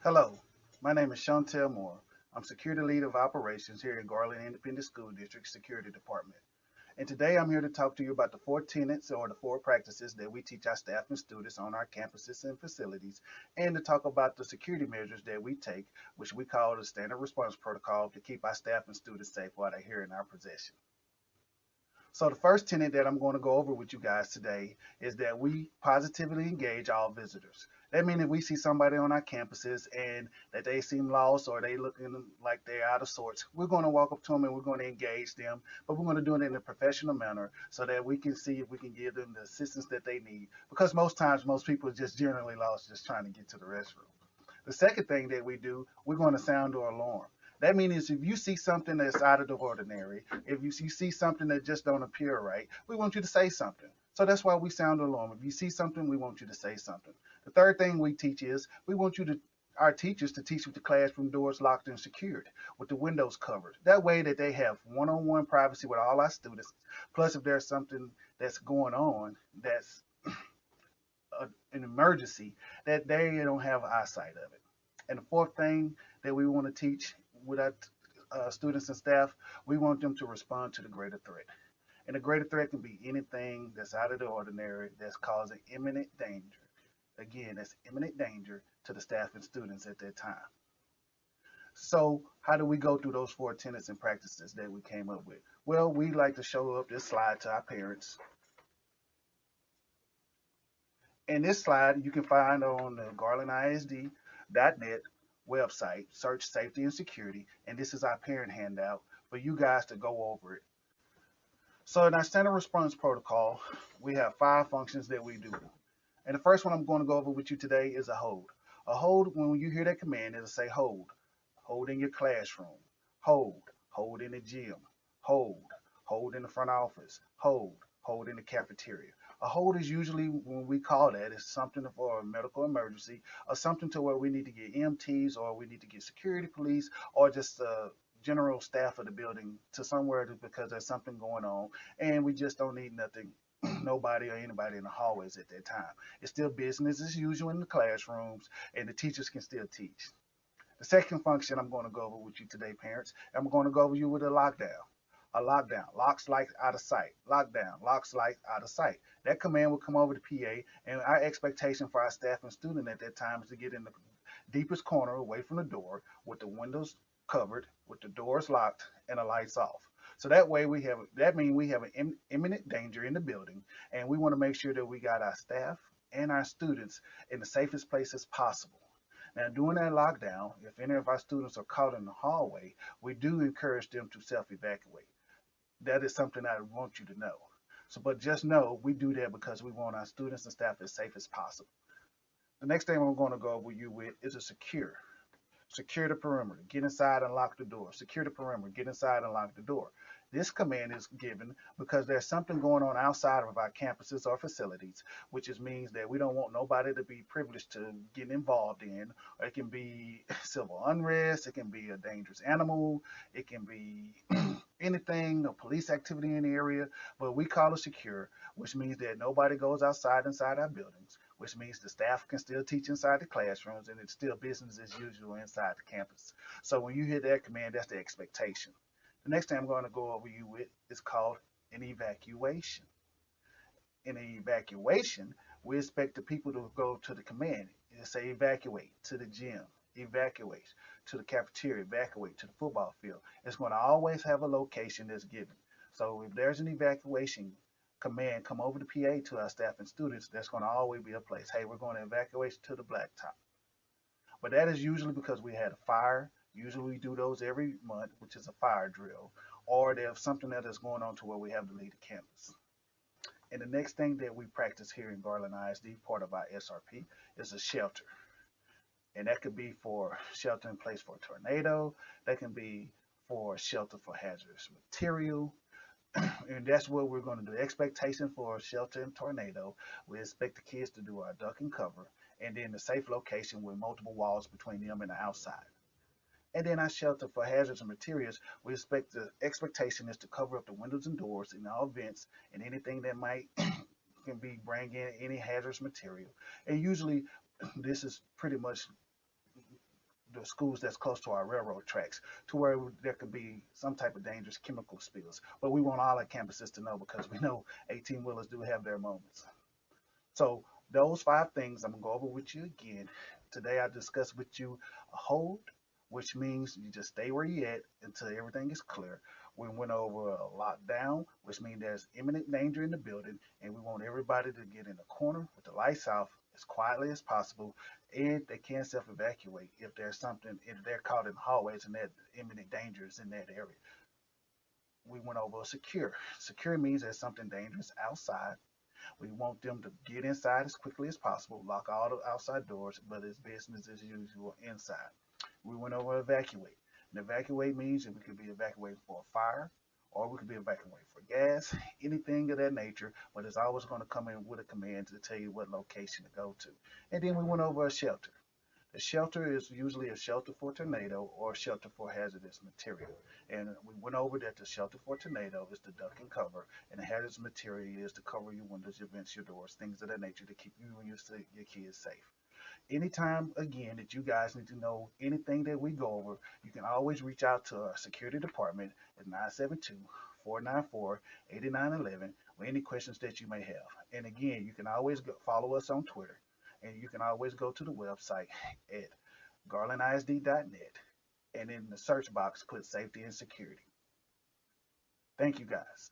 Hello, my name is Chantel Moore. I'm Security Lead of Operations here at Garland Independent School District Security Department. And today I'm here to talk to you about the four tenets or the four practices that we teach our staff and students on our campuses and facilities, and to talk about the security measures that we take, which we call the standard response protocol to keep our staff and students safe while they're here in our possession. So the first tenet that I'm going to go over with you guys today is that we positively engage all visitors. That means if we see somebody on our campuses and that they seem lost or they looking like they're out of sorts, we're going to walk up to them and we're going to engage them, but we're going to do it in a professional manner so that we can see if we can give them the assistance that they need. Because most times, most people are just generally lost just trying to get to the restroom. The second thing that we do, we're going to sound our alarm. That means if you see something that's out of the ordinary, if you see something that just don't appear right, we want you to say something. So that's why we sound the alarm. If you see something, we want you to say something. The third thing we teach is we want you to our teachers to teach with the classroom doors locked and secured, with the windows covered. That way that they have one-on-one privacy with all our students. Plus, if there's something that's going on that's an emergency, that they don't have eyesight of it. And the fourth thing that we want to teach with our students and staff, we want them to respond to the greater threat. And the greater threat can be anything that's out of the ordinary that's causing imminent danger. Again, that's imminent danger to the staff and students at that time. So, how do we go through those four tenets and practices that we came up with? Well, we like to show up this slide to our parents. And this slide you can find on the garlandisd.net website, search safety and security. And this is our parent handout for you guys to go over it. So in our standard response protocol, we have five functions that we do. And the first one I'm going to go over with you today is a hold. A hold, when you hear that command, it'll say hold. Hold in your classroom. Hold. Hold in the gym. Hold. Hold in the front office. Hold. Hold in the cafeteria. A hold is usually when we call that is something for a medical emergency or something to where we need to get EMTs or we need to get security police or just general staff of the building to somewhere because there's something going on and we just don't need nothing nobody or anybody in the hallways at that time. It's still business as usual in the classrooms and the teachers can still teach. The second function I'm going to go over with you today, parents, I'm going to go over you with a lockdown. A lockdown, locks lights out of sight. Lockdown, locks lights out of sight. That command will come over to PA, and our expectation for our staff and student at that time is to get in the deepest corner away from the door with the windows covered, with the doors locked, and the lights off. So that means we have an imminent danger in the building, and we want to make sure that we got our staff and our students in the safest places possible. Now, during that lockdown, if any of our students are caught in the hallway, we do encourage them to self-evacuate. That is something I want you to know. So, but just know we do that because we want our students and staff as safe as possible. The next thing I'm going to go over you with is a secure. Secure the perimeter. Get inside and lock the door. Secure the perimeter. Get inside and lock the door. This command is given because there's something going on outside of our campuses or facilities, which means that we don't want nobody to be privileged to get involved in. Or it can be civil unrest, it can be a dangerous animal, it can be anything, a police activity in the area, but we call it secure, which means that nobody goes outside inside our buildings, which means the staff can still teach inside the classrooms and it's still business as usual inside the campus. So when you hear that command, that's the expectation. The next thing I'm going to go over you with is called an evacuation. In an evacuation, we expect the people to go to the command and say evacuate to the gym, evacuate to the cafeteria, evacuate to the football field. It's going to always have a location that's given. So if there's an evacuation command come over the PA to our staff and students, there's going to always be a place. Hey, we're going to evacuate to the blacktop. But that is usually because we had a fire. Usually we do those every month, which is a fire drill, or there's something that is going on to where we have to leave the campus. And the next thing that we practice here in Garland ISD, part of our SRP, is a shelter. And that could be for shelter in place for a tornado. That can be for shelter for hazardous material. And that's what we're going to do. Expectation for shelter and tornado. We expect the kids to do our duck and cover. And then the safe location with multiple walls between them and the outside. And then our shelter for hazards and materials, we expect the expectation is to cover up the windows and doors in all vents and anything that might can be bring in any hazardous material. And usually this is pretty much the schools that's close to our railroad tracks, to where there could be some type of dangerous chemical spills. But we want all our campuses to know, because we know 18 wheelers do have their moments. So those 5 things I'm gonna go over with you again. Today I discussed with you a hold, which means you just stay where you at until everything is clear. We went over a lockdown, which means there's imminent danger in the building, and we want everybody to get in the corner with the lights off as quietly as possible, and they can self-evacuate if there's something, if they're caught in the hallways and that imminent danger is in that area. We went over secure. Secure means there's something dangerous outside. We want them to get inside as quickly as possible, lock all the outside doors, but it's business as usual inside. We went over evacuate. And evacuate means that we could be evacuating for a fire, or we could be evacuating for gas, anything of that nature, but it's always going to come in with a command to tell you what location to go to. And then we went over a shelter. The shelter is usually a shelter for tornado or a shelter for hazardous material. And we went over that the shelter for tornado is to duck and cover, and the hazardous material is to cover your windows, your vents, your doors, things of that nature to keep you and your kids safe. Anytime, again, that you guys need to know anything that we go over, you can always reach out to our security department at 972-494-8911 with any questions that you may have. And again, you can always follow us on Twitter, and you can always go to the website at garlandisd.net, and in the search box put safety and security. Thank you guys.